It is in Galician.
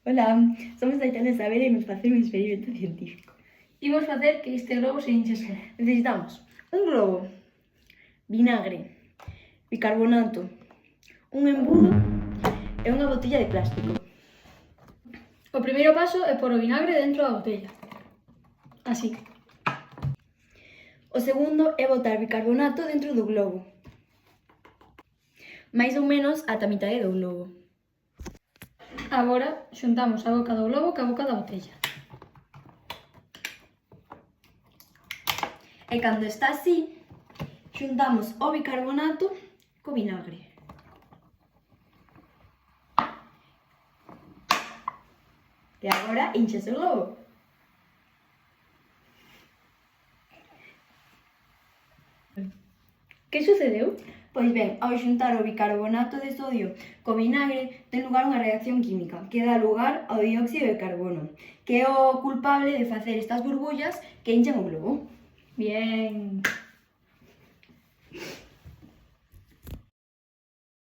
Hola, somos Aitana e Isabel e imos facer un experimento científico. Imos facer que este globo se hinche só. Necesitamos un globo, vinagre, bicarbonato, un embudo e unha botella de plástico. O primeiro paso é pôr o vinagre dentro da botella. Así. O segundo é botar bicarbonato dentro do globo. Mais ou menos ata a mitade do globo. Agora xuntamos a boca do globo ca boca da botella. E cando está así, xuntamos o bicarbonato co vinagre. E agora hinchase o globo. Que sucedeu? Pois ben, ao xuntar o bicarbonato de sodio co vinagre, ten lugar unha reacción química que dá lugar ao dióxido de carbono, que é o culpable de facer estas burbullas que hinchan o globo. Bien.